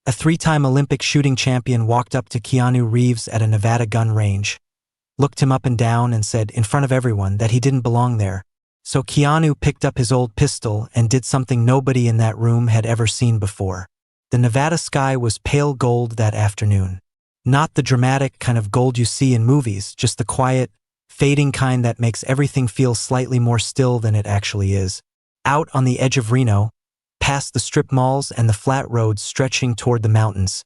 A three-time Olympic shooting champion walked up to Keanu Reeves at a Nevada gun range, looked him up and down and said in front of everyone that he didn't belong there. So Keanu picked up his old pistol and did something nobody in that room had ever seen before. The Nevada sky was pale gold that afternoon. Not the dramatic kind of gold you see in movies, just the quiet, fading kind that makes everything feel slightly more still than it actually is. Out on the edge of Reno, past the strip malls and the flat roads stretching toward the mountains,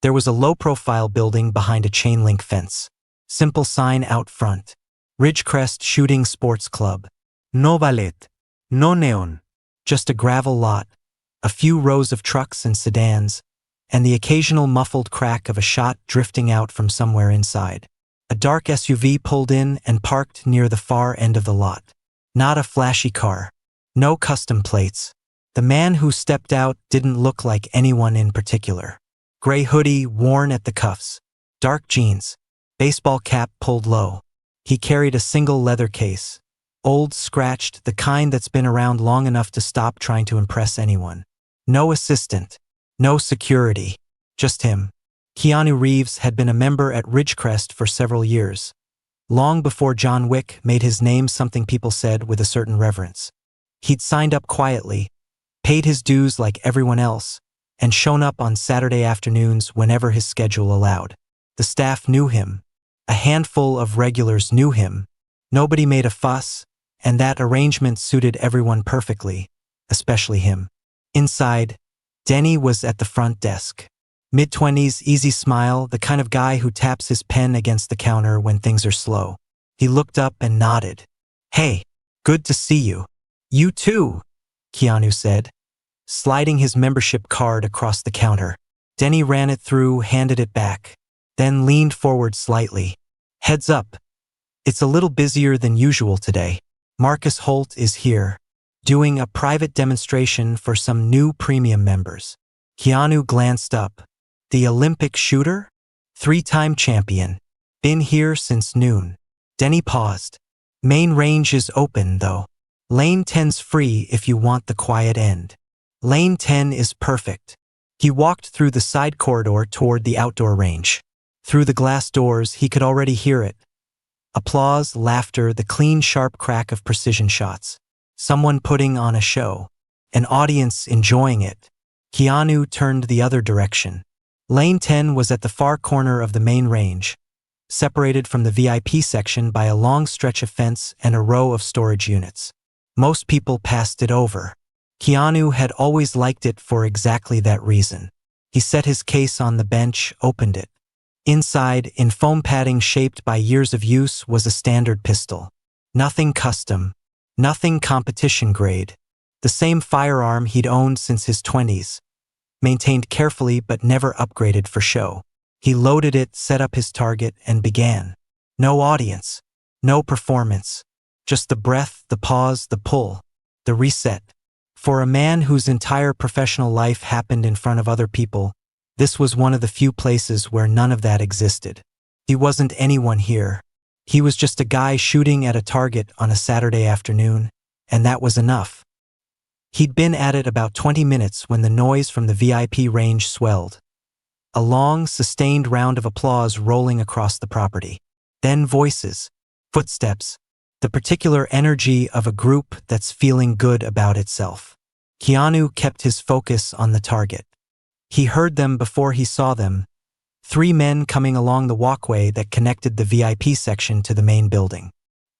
there was a low-profile building behind a chain-link fence. Simple sign out front. Ridgecrest Shooting Sports Club. No ballet. No neon. Just a gravel lot, a few rows of trucks and sedans, and the occasional muffled crack of a shot drifting out from somewhere inside. A dark SUV pulled in and parked near the far end of the lot. Not a flashy car. No custom plates. The man who stepped out didn't look like anyone in particular. Gray hoodie worn at the cuffs. Dark jeans. Baseball cap pulled low. He carried a single leather case. Old, scratched, the kind that's been around long enough to stop trying to impress anyone. No assistant. No security. Just him. Keanu Reeves had been a member at Ridgecrest for several years. Long before John Wick made his name something people said with a certain reverence. He'd signed up quietly, paid his dues like everyone else, and shown up on Saturday afternoons whenever his schedule allowed. The staff knew him. A handful of regulars knew him. Nobody made a fuss, and that arrangement suited everyone perfectly, especially him. Inside, Denny was at the front desk. Mid-20s, easy smile, the kind of guy who taps his pen against the counter when things are slow. He looked up and nodded. "Hey, good to see you." "You too," Keanu said, sliding his membership card across the counter. Denny ran it through, handed it back, then leaned forward slightly. "Heads up. It's a little busier than usual today. Marcus Holt is here, doing a private demonstration for some new premium members." Keanu glanced up. The Olympic shooter? Three-time champion. Been here since noon. Denny paused. "Main range is open, though. Lane 10's free if you want the quiet end. Lane 10 is perfect." He walked through the side corridor toward the outdoor range. Through the glass doors, he could already hear it. Applause, laughter, the clean, sharp crack of precision shots. Someone putting on a show. An audience enjoying it. Keanu turned the other direction. Lane 10 was at the far corner of the main range, separated from the VIP section by a long stretch of fence and a row of storage units. Most people passed it over. Keanu had always liked it for exactly that reason. He set his case on the bench, opened it. Inside, in foam padding shaped by years of use, was a standard pistol. Nothing custom. Nothing competition grade. The same firearm he'd owned since his 20s. Maintained carefully but never upgraded for show. He loaded it, set up his target, and began. No audience. No performance. Just the breath, the pause, the pull. The reset. For a man whose entire professional life happened in front of other people, this was one of the few places where none of that existed. He wasn't anyone here. He was just a guy shooting at a target on a Saturday afternoon, and that was enough. He'd been at it about 20 minutes when the noise from the VIP range swelled. A long, sustained round of applause rolling across the property. Then voices, footsteps, the particular energy of a group that's feeling good about itself. Keanu kept his focus on the target. He heard them before he saw them. 3 men coming along the walkway that connected the VIP section to the main building.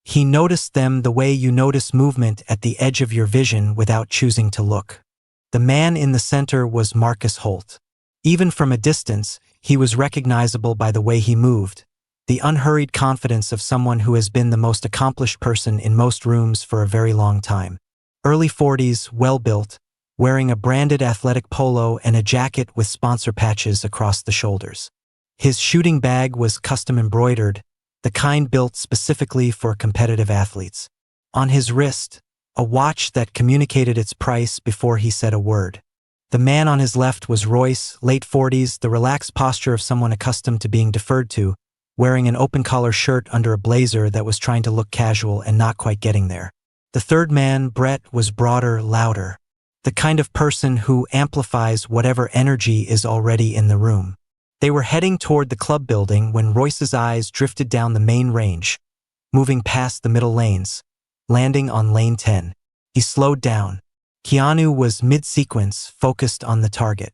He noticed them the way you notice movement at the edge of your vision without choosing to look. The man in the center was Marcus Holt. Even from a distance, he was recognizable by the way he moved, the unhurried confidence of someone who has been the most accomplished person in most rooms for a very long time. Early 40s, well-built, wearing a branded athletic polo and a jacket with sponsor patches across the shoulders. His shooting bag was custom embroidered, the kind built specifically for competitive athletes. On his wrist, a watch that communicated its price before he said a word. The man on his left was Royce, late 40s, the relaxed posture of someone accustomed to being deferred to, wearing an open-collar shirt under a blazer that was trying to look casual and not quite getting there. The third man, Brett, was broader, louder. The kind of person who amplifies whatever energy is already in the room. They were heading toward the club building when Royce's eyes drifted down the main range, moving past the middle lanes, landing on lane 10. He slowed down. Keanu was mid-sequence, focused on the target.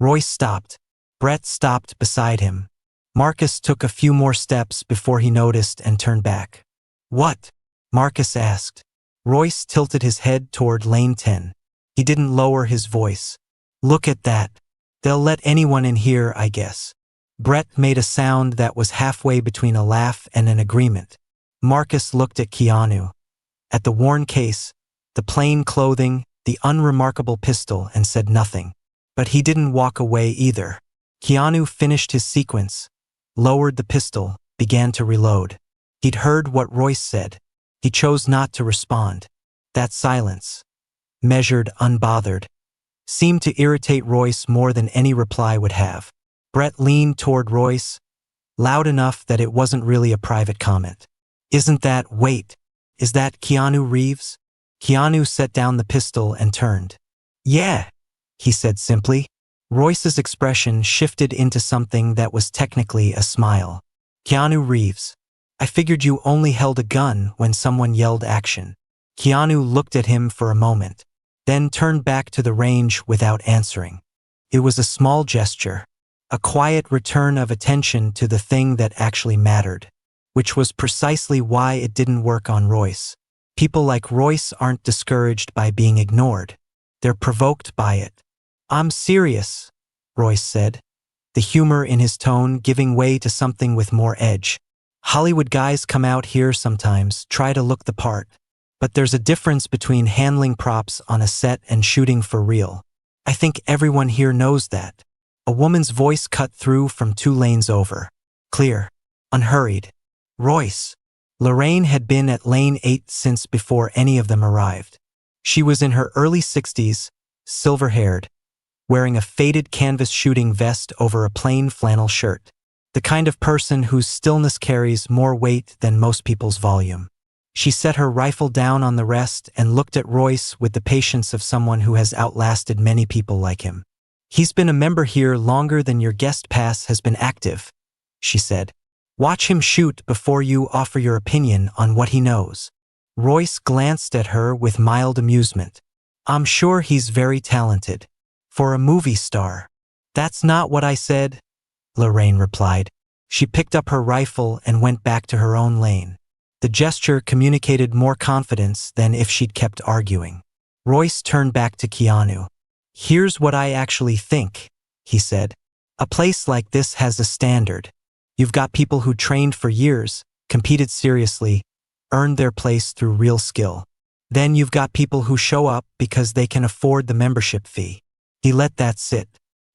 Royce stopped. Brett stopped beside him. Marcus took a few more steps before he noticed and turned back. "What?" Marcus asked. Royce tilted his head toward lane 10. He didn't lower his voice. "Look at that. They'll let anyone in here, I guess." Brett made a sound that was halfway between a laugh and an agreement. Marcus looked at Keanu, at the worn case, the plain clothing, the unremarkable pistol, and said nothing. But he didn't walk away either. Keanu finished his sequence, lowered the pistol, began to reload. He'd heard what Royce said. He chose not to respond. That silence, measured, unbothered, seemed to irritate Royce more than any reply would have. Brett leaned toward Royce, loud enough that it wasn't really a private comment. Wait, is that Keanu Reeves?" Keanu set down the pistol and turned. "Yeah," he said simply. Royce's expression shifted into something that was technically a smile. "Keanu Reeves. I figured you only held a gun when someone yelled action." Keanu looked at him for a moment, then turned back to the range without answering. It was a small gesture, a quiet return of attention to the thing that actually mattered, which was precisely why it didn't work on Royce. People like Royce aren't discouraged by being ignored. They're provoked by it. "I'm serious," Royce said, the humor in his tone giving way to something with more edge. "Hollywood guys come out here sometimes, try to look the part. But there's a difference between handling props on a set and shooting for real. I think everyone here knows that." A woman's voice cut through from 2 lanes over. Clear, unhurried. "Royce." Lorraine had been at lane 8 since before any of them arrived. She was in her early 60s, silver-haired, wearing a faded canvas shooting vest over a plain flannel shirt. The kind of person whose stillness carries more weight than most people's volume. She set her rifle down on the rest and looked at Royce with the patience of someone who has outlasted many people like him. "He's been a member here longer than your guest pass has been active," she said. "Watch him shoot before you offer your opinion on what he knows." Royce glanced at her with mild amusement. "I'm sure he's very talented. For a movie star." "That's not what I said," Lorraine replied. She picked up her rifle and went back to her own lane. The gesture communicated more confidence than if she'd kept arguing. Royce turned back to Keanu. "Here's what I actually think," he said. "A place like this has a standard. You've got people who trained for years, competed seriously, earned their place through real skill. Then you've got people who show up because they can afford the membership fee." He let that sit.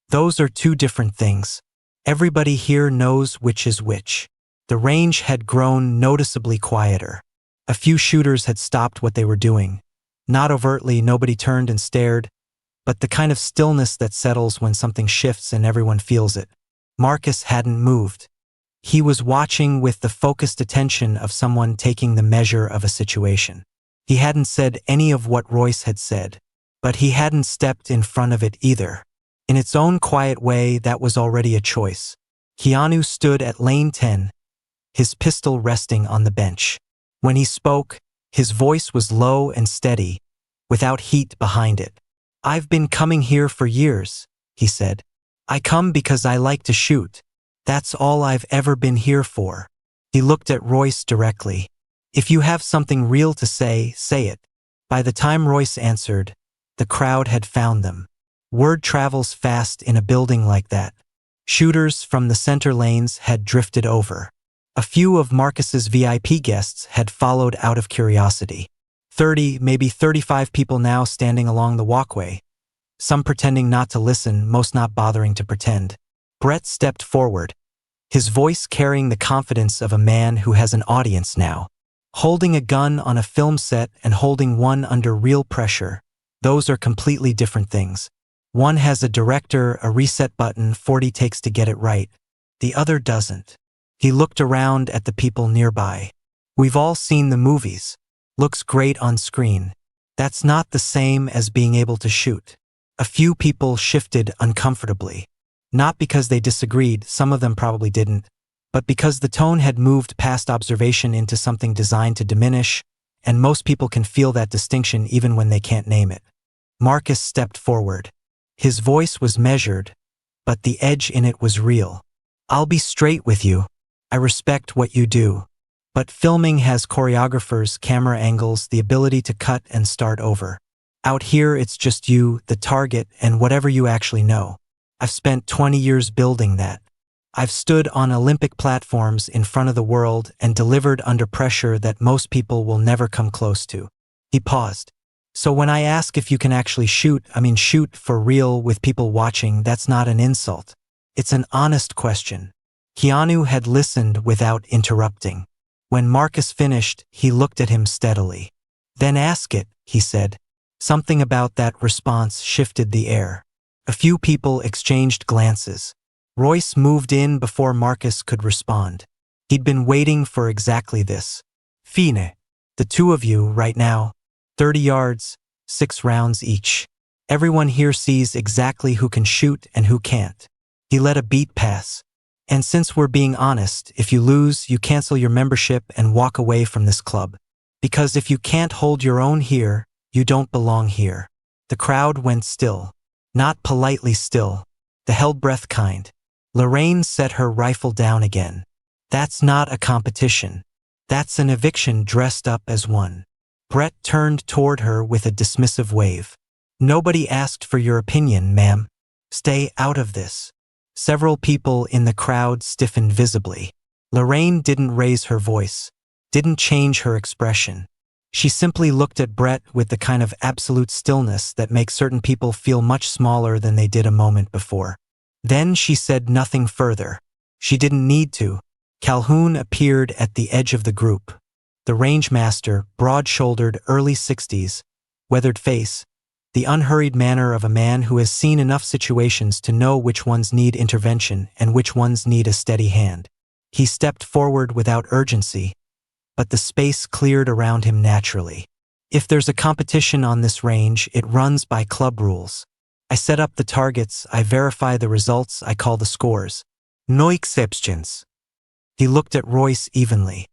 "Those are 2 different things. Everybody here knows which is which." The range had grown noticeably quieter. A few shooters had stopped what they were doing. Not overtly, nobody turned and stared, but the kind of stillness that settles when something shifts and everyone feels it. Marcus hadn't moved. He was watching with the focused attention of someone taking the measure of a situation. He hadn't said any of what Royce had said, but he hadn't stepped in front of it either. In its own quiet way, that was already a choice. Keanu stood at lane 10, his pistol resting on the bench. When he spoke, his voice was low and steady, without heat behind it. "I've been coming here for years," he said. "I come because I like to shoot. That's all I've ever been here for." He looked at Royce directly. "If you have something real to say, say it." By the time Royce answered, the crowd had found them. Word travels fast in a building like that. Shooters from the center lanes had drifted over. A few of Marcus's VIP guests had followed out of curiosity. 30, maybe 35 people now standing along the walkway. Some pretending not to listen, most not bothering to pretend. Brett stepped forward, his voice carrying the confidence of a man who has an audience now. Holding a gun on a film set and holding one under real pressure, those are completely different things. One has a director, a reset button, 40 takes to get it right. The other doesn't. He looked around at the people nearby. "We've all seen the movies. Looks great on screen. That's not the same as being able to shoot. A few people shifted uncomfortably. Not because they disagreed, some of them probably didn't, but because the tone had moved past observation into something designed to diminish, and most people can feel that distinction even when they can't name it. Marcus stepped forward. His voice was measured, but the edge in it was real. I'll be straight with you. I respect what you do. But filming has choreographers, camera angles, the ability to cut and start over. Out here, it's just you, the target, and whatever you actually know. I've spent 20 years building that. I've stood on Olympic platforms in front of the world and delivered under pressure that most people will never come close to. He paused. So when I ask if you can actually shoot, I mean shoot for real with people watching, that's not an insult. It's an honest question. Keanu had listened without interrupting. When Marcus finished, he looked at him steadily. Then ask it, he said. Something about that response shifted the air. A few people exchanged glances. Royce moved in before Marcus could respond. He'd been waiting for exactly this. Fine. The two of you, right now. 30 yards, 6 rounds each. Everyone here sees exactly who can shoot and who can't. He let a beat pass. And since we're being honest, if you lose, you cancel your membership and walk away from this club. Because if you can't hold your own here, you don't belong here. The crowd went still. Not politely still. The held breath kind. Lorraine set her rifle down again. That's not a competition. That's an eviction dressed up as one. Brett turned toward her with a dismissive wave. Nobody asked for your opinion, ma'am. Stay out of this. Several people in the crowd stiffened visibly. Lorraine didn't raise her voice, didn't change her expression. She simply looked at Brett with the kind of absolute stillness that makes certain people feel much smaller than they did a moment before. Then she said nothing further. She didn't need to. Calhoun appeared at the edge of the group. The rangemaster, broad-shouldered, early 60s, weathered face, the unhurried manner of a man who has seen enough situations to know which ones need intervention and which ones need a steady hand. He stepped forward without urgency, but the space cleared around him naturally. If there's a competition on this range, it runs by club rules. I set up the targets, I verify the results, I call the scores. No exceptions. He looked at Royce evenly.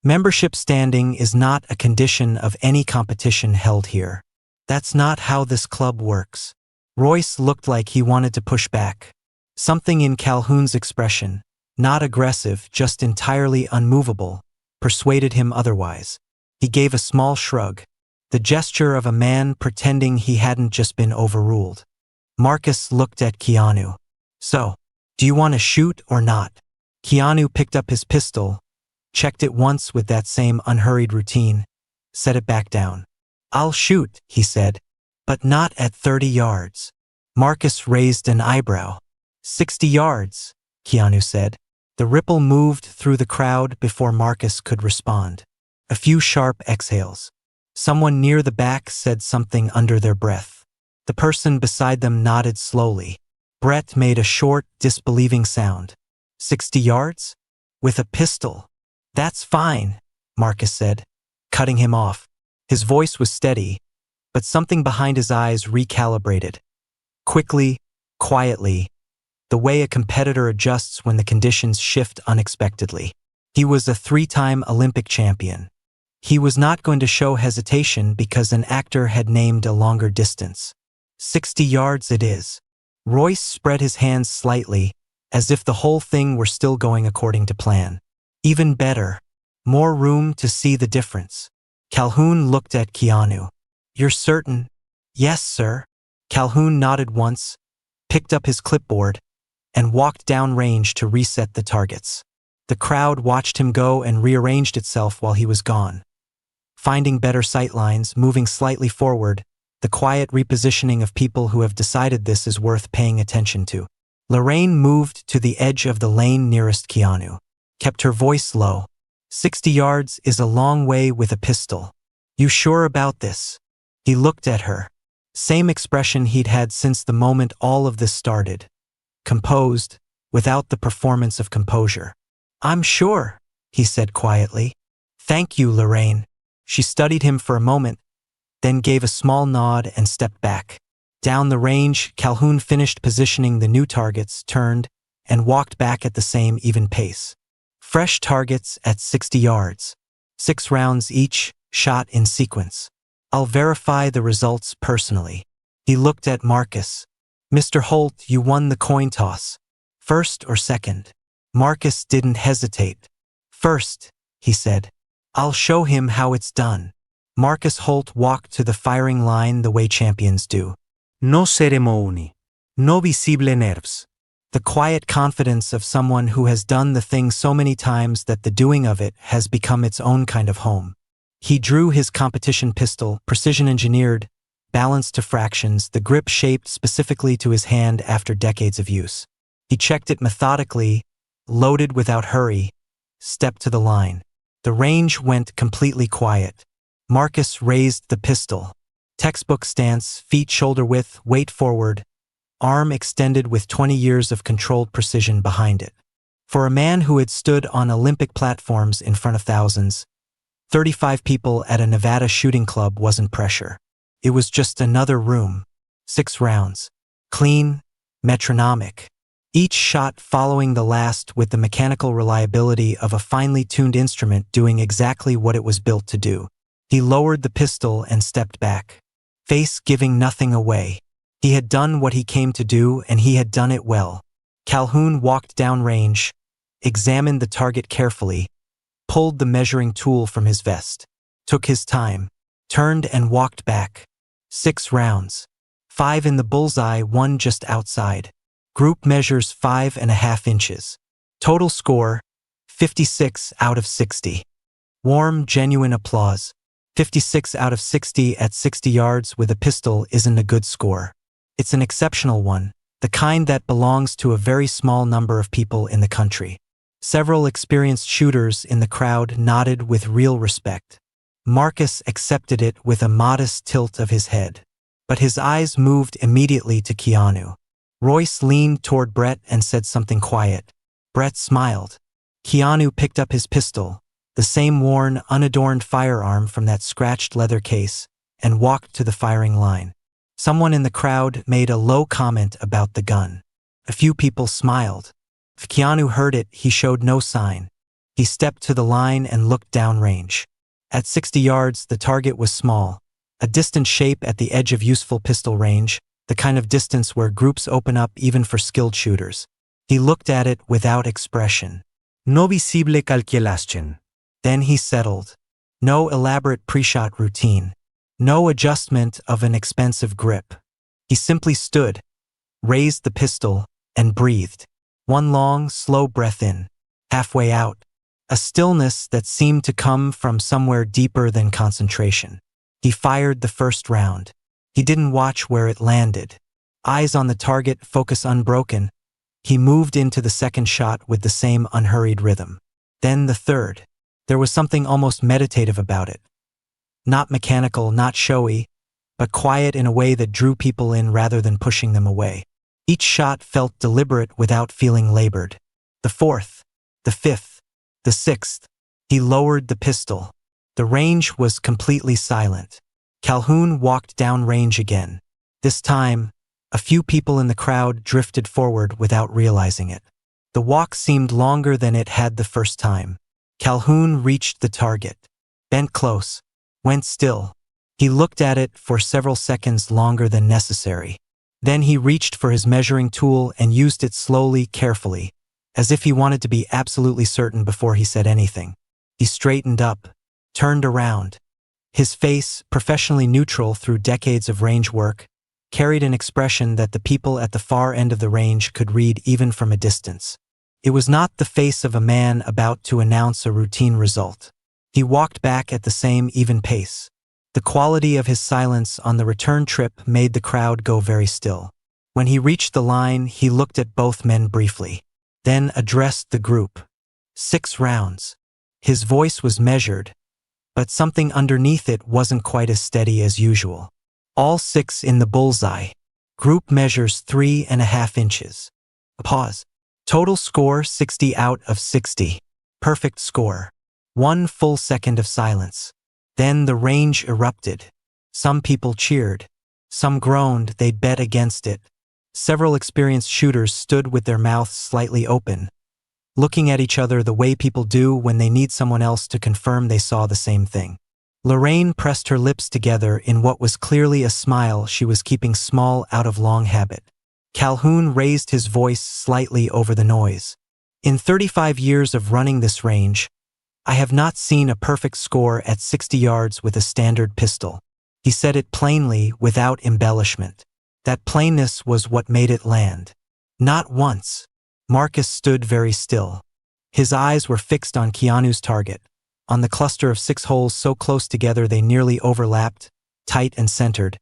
Membership standing is not a condition of any competition held here. That's not how this club works. Royce looked like he wanted to push back. Something in Calhoun's expression, not aggressive, just entirely unmovable, persuaded him otherwise. He gave a small shrug, the gesture of a man pretending he hadn't just been overruled. Marcus looked at Keanu. So, do you want to shoot or not? Keanu picked up his pistol, checked it once with that same unhurried routine, set it back down. I'll shoot, he said, but not at 30 yards. Marcus raised an eyebrow. 60 yards, Keanu said. The ripple moved through the crowd before Marcus could respond. A few sharp exhales. Someone near the back said something under their breath. The person beside them nodded slowly. Brett made a short, disbelieving sound. 60 yards? With a pistol. That's fine, Marcus said, cutting him off. His voice was steady, but something behind his eyes recalibrated. Quickly, quietly, the way a competitor adjusts when the conditions shift unexpectedly. He was a 3-time Olympic champion. He was not going to show hesitation because an actor had named a longer distance. 60 yards it is. Royce spread his hands slightly, as if the whole thing were still going according to plan. Even better. More room to see the difference. Calhoun looked at Keanu. You're certain? Yes, sir. Calhoun nodded once, picked up his clipboard, and walked downrange to reset the targets. The crowd watched him go and rearranged itself while he was gone. Finding better sightlines, moving slightly forward, the quiet repositioning of people who have decided this is worth paying attention to. Lorraine moved to the edge of the lane nearest Keanu, kept her voice low. 60 yards is a long way with a pistol. You sure about this? He looked at her. Same expression he'd had since the moment all of this started. Composed, without the performance of composure. I'm sure, he said quietly. Thank you, Lorraine. She studied him for a moment, then gave a small nod and stepped back. Down the range, Calhoun finished positioning the new targets, turned, and walked back at the same even pace. Fresh targets at 60 yards. 6 rounds each, shot in sequence. I'll verify the results personally. He looked at Marcus. Mr. Holt, you won the coin toss. First or second? Marcus didn't hesitate. First, he said. I'll show him how it's done. Marcus Holt walked to the firing line the way champions do. No ceremony. No visible nerves. The quiet confidence of someone who has done the thing so many times that the doing of it has become its own kind of home. He drew his competition pistol, precision-engineered, balanced to fractions, the grip shaped specifically to his hand after decades of use. He checked it methodically, loaded without hurry, stepped to the line. The range went completely quiet. Marcus raised the pistol. Textbook stance, feet shoulder width, weight forward, arm extended with 20 years of controlled precision behind it. For a man who had stood on Olympic platforms in front of thousands, 35 people at a Nevada shooting club wasn't pressure. It was just another room. 6 rounds. Clean, metronomic. Each shot following the last with the mechanical reliability of a finely tuned instrument doing exactly what it was built to do. He lowered the pistol and stepped back. Face giving nothing away. He had done what he came to do, and he had done it well. Calhoun walked downrange, examined the target carefully, pulled the measuring tool from his vest, took his time, turned and walked back. 6 rounds. 5 in the bullseye, 1 just outside. Group measures 5.5 inches. Total score, 56 out of 60. Warm, genuine applause. 56 out of 60 at 60 yards with a pistol isn't a good score. It's an exceptional one, the kind that belongs to a very small number of people in the country. Several experienced shooters in the crowd nodded with real respect. Marcus accepted it with a modest tilt of his head. But his eyes moved immediately to Keanu. Royce leaned toward Brett and said something quiet. Brett smiled. Keanu picked up his pistol, the same worn, unadorned firearm from that scratched leather case, and walked to the firing line. Someone in the crowd made a low comment about the gun. A few people smiled. If Keanu heard it, he showed no sign. He stepped to the line and looked downrange. At 60 yards, the target was small, a distant shape at the edge of useful pistol range, the kind of distance where groups open up even for skilled shooters. He looked at it without expression. No visible calculación. Then he settled. No elaborate pre-shot routine. No adjustment of an expensive grip. He simply stood, raised the pistol, and breathed. One long, slow breath in. Halfway out. A stillness that seemed to come from somewhere deeper than concentration. He fired the first round. He didn't watch where it landed. Eyes on the target, focus unbroken. He moved into the second shot with the same unhurried rhythm. Then the third. There was something almost meditative about it. Not mechanical, not showy, but quiet in a way that drew people in rather than pushing them away. Each shot felt deliberate without feeling labored. The fourth, the fifth, the sixth. He lowered the pistol. The range was completely silent. Calhoun walked downrange again. This time, a few people in the crowd drifted forward without realizing it. The walk seemed longer than it had the first time. Calhoun reached the target, bent close, went still. He looked at it for several seconds longer than necessary. Then he reached for his measuring tool and used it slowly, carefully, as if he wanted to be absolutely certain before he said anything. He straightened up, turned around. His face, professionally neutral through decades of range work, carried an expression that the people at the far end of the range could read even from a distance. It was not the face of a man about to announce a routine result. He walked back at the same even pace. The quality of his silence on the return trip made the crowd go very still. When he reached the line, he looked at both men briefly, then addressed the group. 6 rounds. His voice was measured, but something underneath it wasn't quite as steady as usual. All 6 in the bullseye. Group measures 3.5 inches. A pause. Total score 60 out of 60. Perfect score. 1 full second of silence. Then the range erupted. Some people cheered. Some groaned they'd bet against it. Several experienced shooters stood with their mouths slightly open, looking at each other the way people do when they need someone else to confirm they saw the same thing. Lorraine pressed her lips together in what was clearly a smile she was keeping small out of long habit. Calhoun raised his voice slightly over the noise. In 35 years of running this range, I have not seen a perfect score at 60 yards with a standard pistol. He said it plainly, without embellishment. That plainness was what made it land. Not once. Marcus stood very still. His eyes were fixed on Keanu's target, on the cluster of 6 holes so close together they nearly overlapped, tight and centered,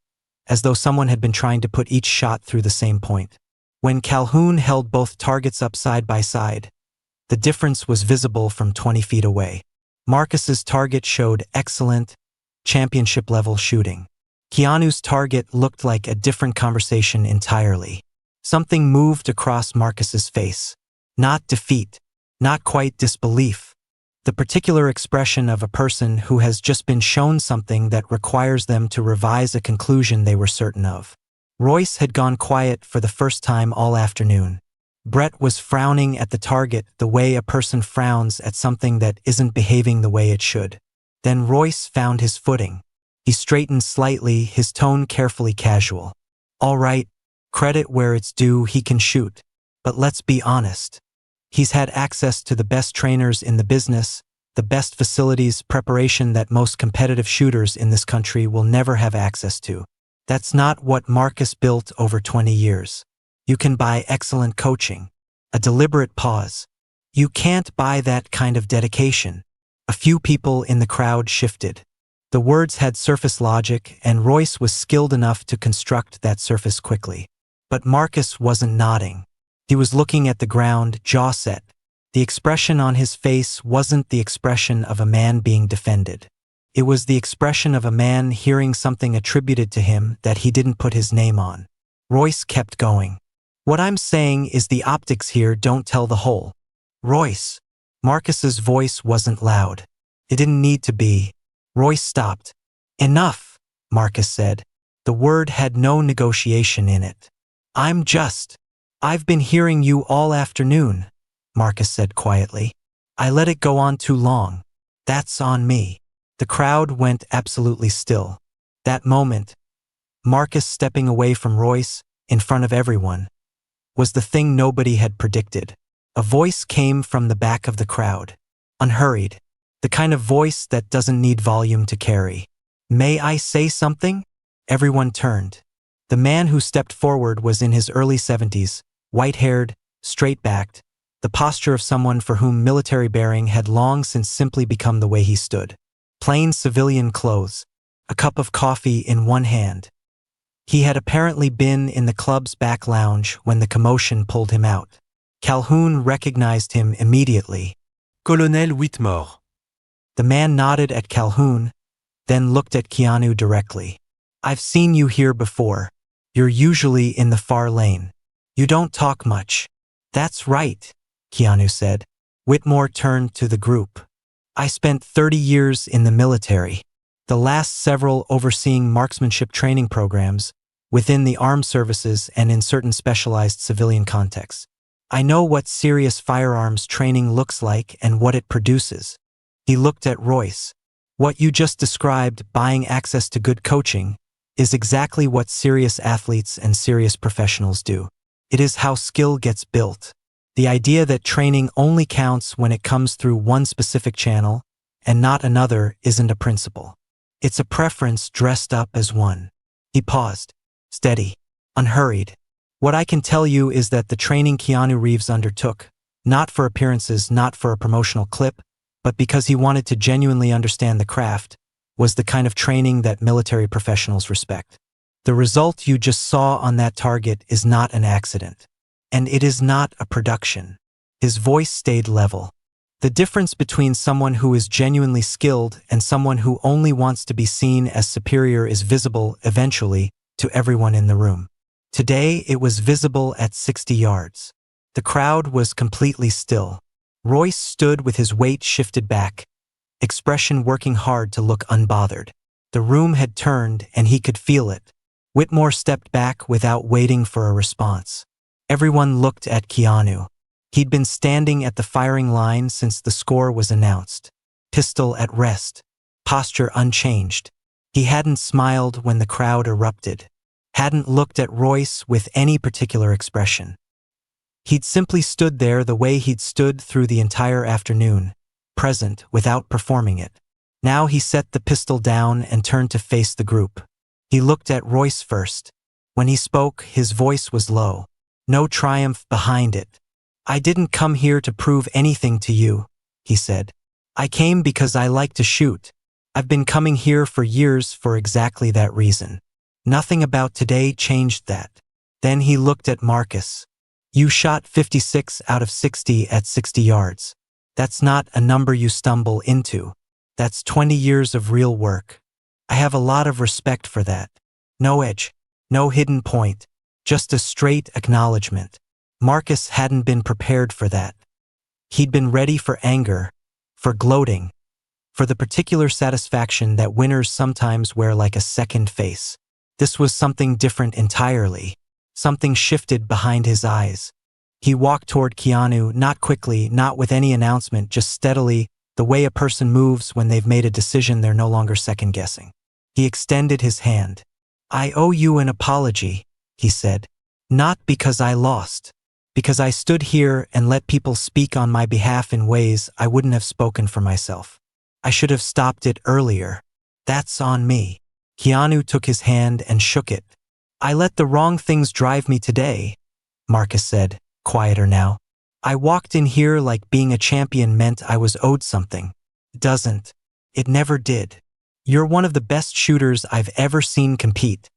as though someone had been trying to put each shot through the same point. When Calhoun held both targets up side by side, the difference was visible from 20 feet away. Marcus's target showed excellent, championship-level shooting. Keanu's target looked like a different conversation entirely. Something moved across Marcus's face. Not defeat, not quite disbelief. The particular expression of a person who has just been shown something that requires them to revise a conclusion they were certain of. Royce had gone quiet for the first time all afternoon. Brett was frowning at the target the way a person frowns at something that isn't behaving the way it should. Then Royce found his footing. He straightened slightly, his tone carefully casual. All right, credit where it's due, he can shoot. But let's be honest. He's had access to the best trainers in the business, the best facilities, preparation that most competitive shooters in this country will never have access to. That's not what Marcus built over 20 years. You can buy excellent coaching, a deliberate pause. You can't buy that kind of dedication. A few people in the crowd shifted. The words had surface logic, and Royce was skilled enough to construct that surface quickly. But Marcus wasn't nodding. He was looking at the ground, jaw set. The expression on his face wasn't the expression of a man being defended. It was the expression of a man hearing something attributed to him that he didn't put his name on. Royce kept going. What I'm saying is the optics here don't tell the whole. Royce. Marcus's voice wasn't loud. It didn't need to be. Royce stopped. Enough, Marcus said. The word had no negotiation in it. I've been hearing you all afternoon, Marcus said quietly. I let it go on too long. That's on me. The crowd went absolutely still. That moment, Marcus stepping away from Royce, in front of everyone, was the thing nobody had predicted. A voice came from the back of the crowd. Unhurried. The kind of voice that doesn't need volume to carry. May I say something? Everyone turned. The man who stepped forward was in his early 70s, white-haired, straight-backed, the posture of someone for whom military bearing had long since simply become the way he stood. Plain civilian clothes, a cup of coffee in one hand. He had apparently been in the club's back lounge when the commotion pulled him out. Calhoun recognized him immediately. Colonel Whitmore. The man nodded at Calhoun, then looked at Keanu directly. I've seen you here before. You're usually in the far lane. You don't talk much. That's right, Keanu said. Whitmore turned to the group. I spent 30 years in the military, the last several overseeing marksmanship training programs within the armed services and in certain specialized civilian contexts. I know what serious firearms training looks like and what it produces. He looked at Royce. What you just described, buying access to good coaching, is exactly what serious athletes and serious professionals do. It is how skill gets built. The idea that training only counts when it comes through one specific channel and not another isn't a principle. It's a preference dressed up as one. He paused, steady, unhurried. What I can tell you is that the training Keanu Reeves undertook, not for appearances, not for a promotional clip, but because he wanted to genuinely understand the craft, was the kind of training that military professionals respect. The result you just saw on that target is not an accident. And it is not a production. His voice stayed level. The difference between someone who is genuinely skilled and someone who only wants to be seen as superior is visible, eventually, to everyone in the room. Today, it was visible at 60 yards. The crowd was completely still. Royce stood with his weight shifted back, expression working hard to look unbothered. The room had turned and he could feel it. Whitmore stepped back without waiting for a response. Everyone looked at Keanu. He'd been standing at the firing line since the score was announced. Pistol at rest. Posture unchanged. He hadn't smiled when the crowd erupted. Hadn't looked at Royce with any particular expression. He'd simply stood there the way he'd stood through the entire afternoon, present without performing it. Now he set the pistol down and turned to face the group. He looked at Royce first. When he spoke, his voice was low. No triumph behind it. "I didn't come here to prove anything to you," he said. "I came because I like to shoot. I've been coming here for years for exactly that reason. Nothing about today changed that." Then he looked at Marcus. "You shot 56 out of 60 at 60 yards. That's not a number you stumble into. That's 20 years of real work. I have a lot of respect for that. No edge, no hidden point, just a straight acknowledgement." Marcus hadn't been prepared for that. He'd been ready for anger, for gloating, for the particular satisfaction that winners sometimes wear like a second face. This was something different entirely. Something shifted behind his eyes. He walked toward Keanu, not quickly, not with any announcement, just steadily, the way a person moves when they've made a decision they're no longer second-guessing. He extended his hand. "I owe you an apology," he said. "Not because I lost. Because I stood here and let people speak on my behalf in ways I wouldn't have spoken for myself. I should have stopped it earlier. That's on me." Keanu took his hand and shook it. "I let the wrong things drive me today," Marcus said, quieter now. "I walked in here like being a champion meant I was owed something. It doesn't. It never did. You're one of the best shooters I've ever seen compete,"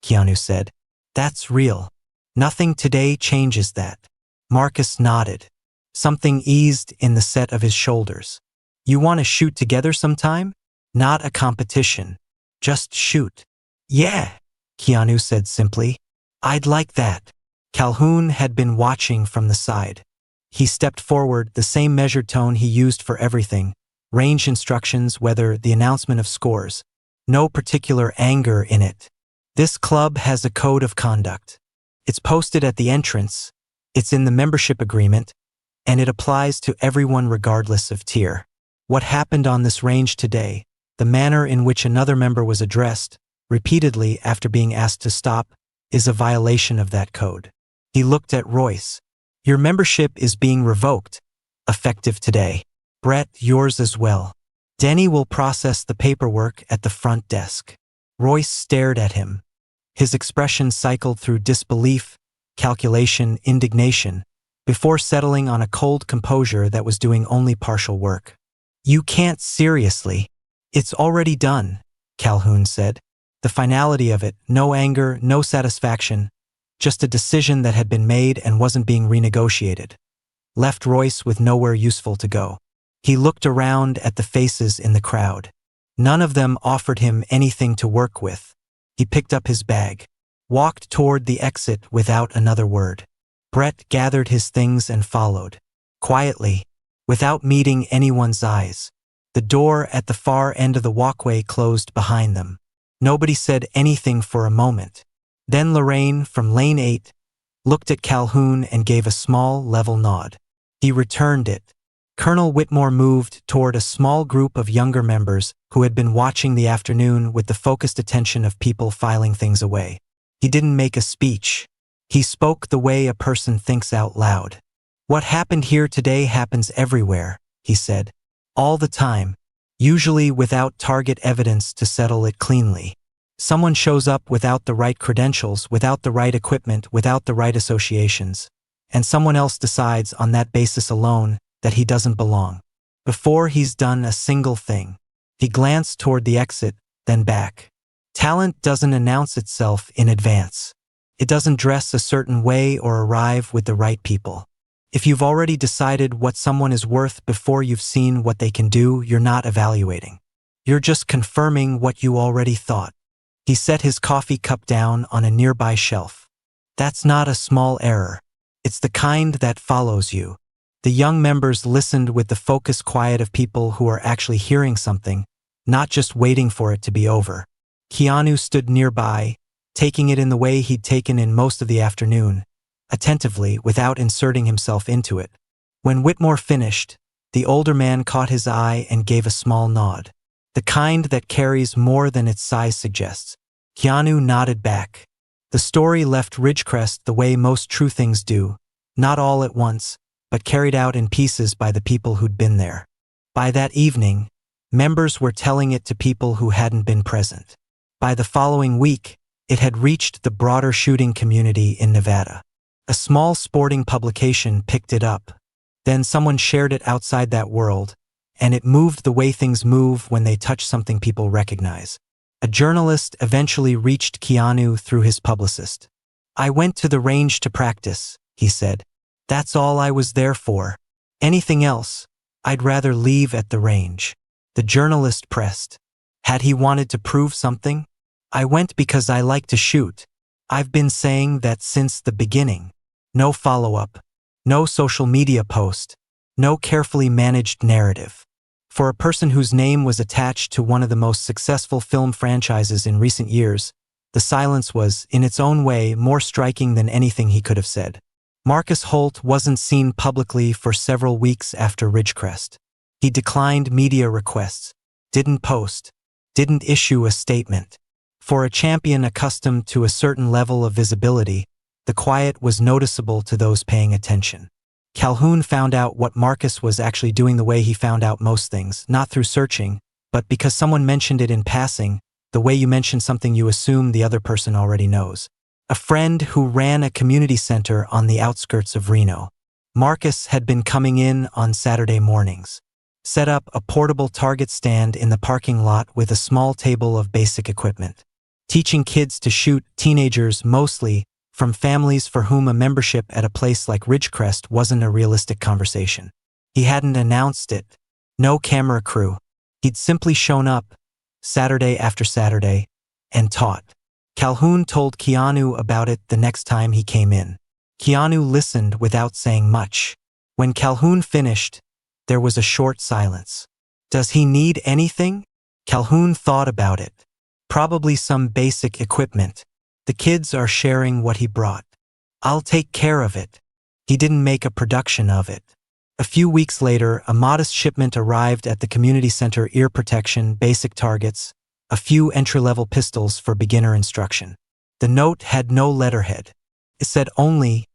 Keanu said. "That's real. Nothing today changes that." Marcus nodded. Something eased in the set of his shoulders. "You want to shoot together sometime? Not a competition. Just shoot." "Yeah," Keanu said simply. "I'd like that." Calhoun had been watching from the side. He stepped forward, the same measured tone he used for everything. Range instructions, whether the announcement of scores. No particular anger in it. "This club has a code of conduct. It's posted at the entrance, it's in the membership agreement, and it applies to everyone regardless of tier. What happened on this range today, the manner in which another member was addressed, repeatedly after being asked to stop, is a violation of that code." He looked at Royce. "Your membership is being revoked, effective today. Brett, yours as well. Denny will process the paperwork at the front desk." Royce stared at him. His expression cycled through disbelief, calculation, indignation, before settling on a cold composure that was doing only partial work. "You can't seriously." "It's already done," Calhoun said. The finality of it, no anger, no satisfaction, just a decision that had been made and wasn't being renegotiated, left Royce with nowhere useful to go. He looked around at the faces in the crowd. None of them offered him anything to work with. He picked up his bag, walked toward the exit without another word. Brett gathered his things and followed. Quietly, without meeting anyone's eyes. The door at the far end of the walkway closed behind them. Nobody said anything for a moment. Then Lorraine, from lane 8, looked at Calhoun and gave a small, level nod. He returned it. Colonel Whitmore moved toward a small group of younger members who had been watching the afternoon with the focused attention of people filing things away. He didn't make a speech. He spoke the way a person thinks out loud. "What happened here today happens everywhere," he said. "All the time. Usually without target evidence to settle it cleanly. Someone shows up without the right credentials, without the right equipment, without the right associations. And someone else decides on that basis alone that he doesn't belong. Before he's done a single thing." He glanced toward the exit, then back. "Talent doesn't announce itself in advance. It doesn't dress a certain way or arrive with the right people. If you've already decided what someone is worth before you've seen what they can do, you're not evaluating. You're just confirming what you already thought." He set his coffee cup down on a nearby shelf. "That's not a small error. It's the kind that follows you." The young members listened with the focused quiet of people who are actually hearing something, not just waiting for it to be over. Keanu stood nearby, taking it in the way he'd taken in most of the afternoon, attentively without inserting himself into it. When Whitmore finished, the older man caught his eye and gave a small nod, the kind that carries more than its size suggests. Keanu nodded back. The story left Ridgecrest the way most true things do, not all at once, but carried out in pieces by the people who'd been there. By that evening, members were telling it to people who hadn't been present. By the following week, it had reached the broader shooting community in Nevada. A small sporting publication picked it up. Then someone shared it outside that world, and it moved the way things move when they touch something people recognize. A journalist eventually reached Keanu through his publicist. "I went to the range to practice," he said. "That's all I was there for. Anything else, I'd rather leave at the range." The journalist pressed. Had he wanted to prove something? "I went because I like to shoot. I've been saying that since the beginning." No follow-up. No social media post. No carefully managed narrative. For a person whose name was attached to one of the most successful film franchises in recent years, the silence was, in its own way, more striking than anything he could have said. Marcus Holt wasn't seen publicly for several weeks after Ridgecrest. He declined media requests, didn't post, didn't issue a statement. For a champion accustomed to a certain level of visibility, the quiet was noticeable to those paying attention. Calhoun found out what Marcus was actually doing the way he found out most things, not through searching, but because someone mentioned it in passing, the way you mention something you assume the other person already knows. A friend who ran a community center on the outskirts of Reno. Marcus had been coming in on Saturday mornings. Set up a portable target stand in the parking lot with a small table of basic equipment. Teaching kids to shoot, teenagers mostly, from families for whom a membership at a place like Ridgecrest wasn't a realistic conversation. He hadn't announced it. No camera crew. He'd simply shown up, Saturday after Saturday, and taught. Calhoun told Keanu about it the next time he came in. Keanu listened without saying much. When Calhoun finished, there was a short silence. Does he need anything? Calhoun thought about it. Probably some basic equipment. The kids are sharing what he brought. I'll take care of it. He didn't make a production of it. A few weeks later, a modest shipment arrived at the community center: ear protection, basic targets, a few entry-level pistols for beginner instruction. The note had no letterhead. It said only,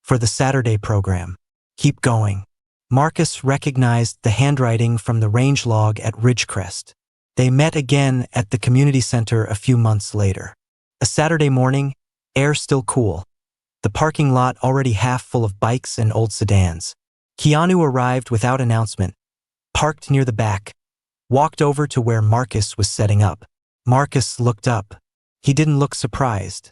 "For the Saturday program. Keep going." Marcus recognized the handwriting from the range log at Ridgecrest. They met again at the community center a few months later. A Saturday morning, air still cool. The parking lot already half full of bikes and old sedans. Keanu arrived without announcement, parked near the back, walked over to where Marcus was setting up. Marcus looked up. He didn't look surprised.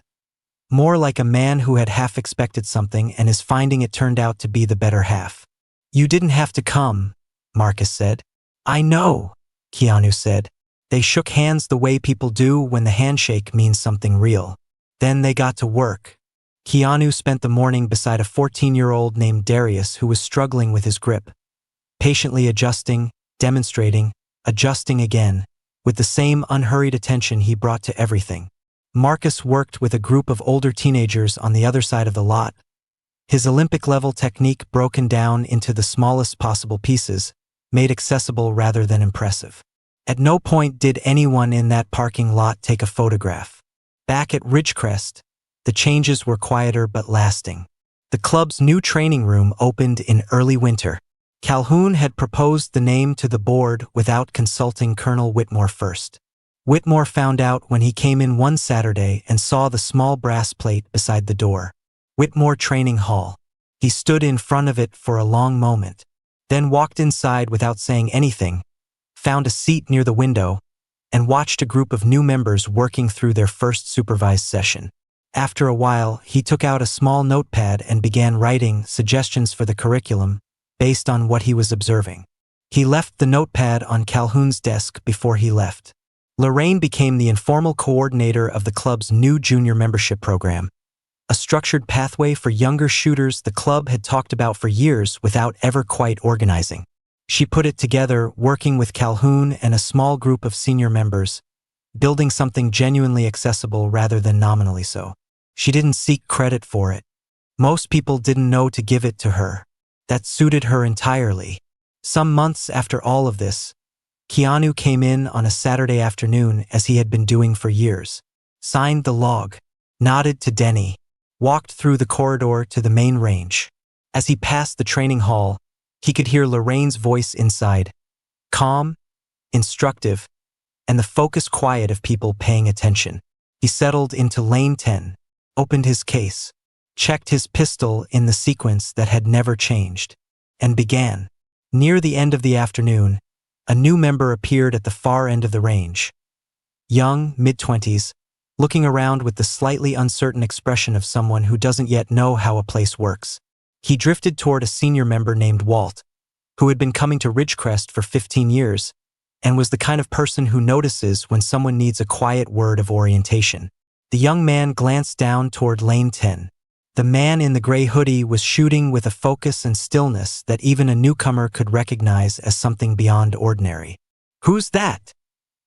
More like a man who had half expected something and is finding it turned out to be the better half. "You didn't have to come," Marcus said. "I know," Keanu said. They shook hands the way people do when the handshake means something real. Then they got to work. Keanu spent the morning beside a 14-year-old named Darius who was struggling with his grip, patiently adjusting, demonstrating, adjusting again, with the same unhurried attention he brought to everything. Marcus worked with a group of older teenagers on the other side of the lot, his Olympic-level technique broken down into the smallest possible pieces, made accessible rather than impressive. At no point did anyone in that parking lot take a photograph. Back at Ridgecrest, the changes were quieter but lasting. The club's new training room opened in early winter. Calhoun had proposed the name to the board without consulting Colonel Whitmore first. Whitmore found out when he came in one Saturday and saw the small brass plate beside the door. Whitmore Training Hall. He stood in front of it for a long moment, then walked inside without saying anything, found a seat near the window, and watched a group of new members working through their first supervised session. After a while, he took out a small notepad and began writing suggestions for the curriculum based on what he was observing. He left the notepad on Calhoun's desk before he left. Lorraine became the informal coordinator of the club's new junior membership program, a structured pathway for younger shooters the club had talked about for years without ever quite organizing. She put it together, working with Calhoun and a small group of senior members, building something genuinely accessible rather than nominally so. She didn't seek credit for it. Most people didn't know to give it to her. That suited her entirely. Some months after all of this, Keanu came in on a Saturday afternoon as he had been doing for years, signed the log, nodded to Denny, walked through the corridor to the main range. As he passed the training hall, he could hear Lorraine's voice inside, calm, instructive, and the focused quiet of people paying attention. He settled into lane 10, opened his case, checked his pistol in the sequence that had never changed, and began. Near the end of the afternoon, a new member appeared at the far end of the range. Young, mid-20s, looking around with the slightly uncertain expression of someone who doesn't yet know how a place works. He drifted toward a senior member named Walt, who had been coming to Ridgecrest for 15 years, and was the kind of person who notices when someone needs a quiet word of orientation. The young man glanced down toward lane 10. The man in the gray hoodie was shooting with a focus and stillness that even a newcomer could recognize as something beyond ordinary. "Who's that?"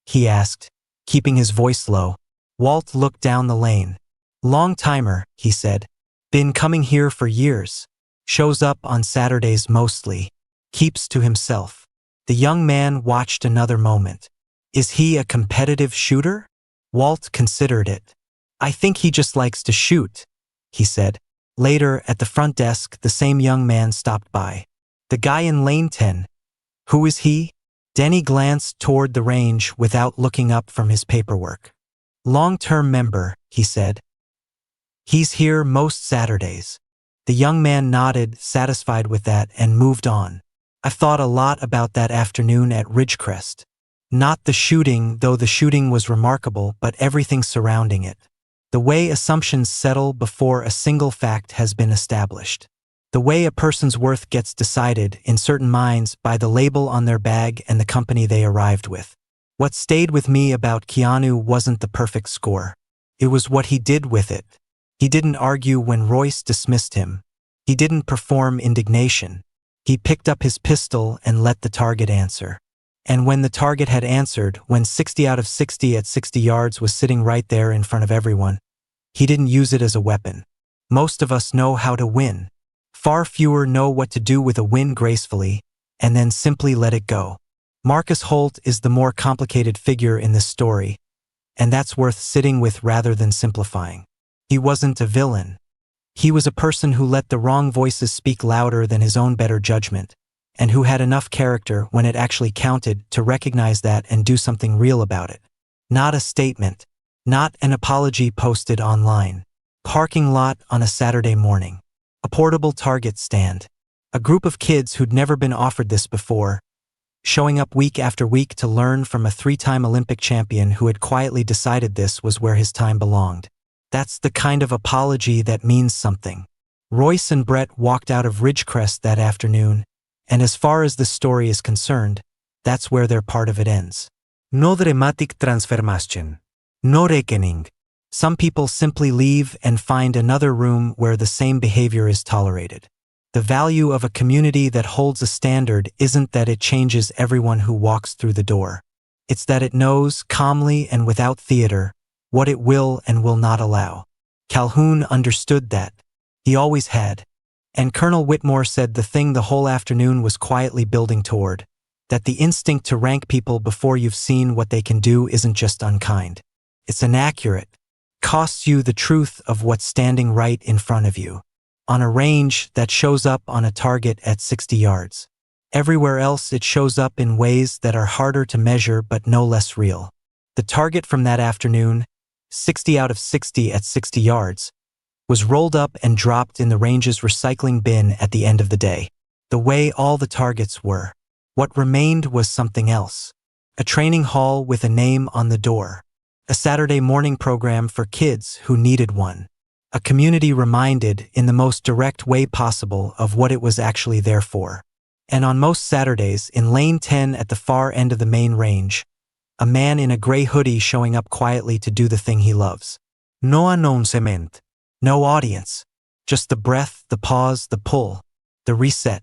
he asked, keeping his voice low. Walt looked down the lane. "Long timer," he said. "Been coming here for years. Shows up on Saturdays mostly. Keeps to himself." The young man watched another moment. "Is he a competitive shooter?" Walt considered it. "I think he just likes to shoot," he said. Later, at the front desk, the same young man stopped by. "The guy in lane 10. Who is he?" Denny glanced toward the range without looking up from his paperwork. "Long-term member," he said. "He's here most Saturdays." The young man nodded, satisfied with that, and moved on. "I've thought a lot about that afternoon at Ridgecrest. Not the shooting, though the shooting was remarkable, but everything surrounding it. The way assumptions settle before a single fact has been established. The way a person's worth gets decided, in certain minds, by the label on their bag and the company they arrived with. What stayed with me about Keanu wasn't the perfect score. It was what he did with it. He didn't argue when Royce dismissed him. He didn't perform indignation. He picked up his pistol and let the target answer. And when the target had answered, when 60 out of 60 at 60 yards was sitting right there in front of everyone, he didn't use it as a weapon. Most of us know how to win. Far fewer know what to do with a win gracefully, and then simply let it go. Marcus Holt is the more complicated figure in this story, and that's worth sitting with rather than simplifying. He wasn't a villain. He was a person who let the wrong voices speak louder than his own better judgment, and who had enough character when it actually counted to recognize that and do something real about it. Not a statement. Not an apology posted online. Parking lot on a Saturday morning. A portable target stand. A group of kids who'd never been offered this before, showing up week after week to learn from a 3-time Olympic champion who had quietly decided this was where his time belonged. That's the kind of apology that means something. Royce and Brett walked out of Ridgecrest that afternoon, and as far as the story is concerned, that's where their part of it ends. No dramatic transformation. No reckoning. Some people simply leave and find another room where the same behavior is tolerated. The value of a community that holds a standard isn't that it changes everyone who walks through the door. It's that it knows, calmly and without theater, what it will and will not allow. Calhoun understood that. He always had. And Colonel Whitmore said the thing the whole afternoon was quietly building toward, that the instinct to rank people before you've seen what they can do isn't just unkind. It's inaccurate. Costs you the truth of what's standing right in front of you. On a range that shows up on a target at 60 yards. Everywhere else it shows up in ways that are harder to measure but no less real. The target from that afternoon, 60 out of 60 at 60 yards, was rolled up and dropped in the range's recycling bin at the end of the day. The way all the targets were. What remained was something else. A training hall with a name on the door. A Saturday morning program for kids who needed one. A community reminded, in the most direct way possible, of what it was actually there for. And on most Saturdays, in lane 10 at the far end of the main range, a man in a gray hoodie showing up quietly to do the thing he loves. No announcement. No audience. Just the breath, the pause, the pull, the reset.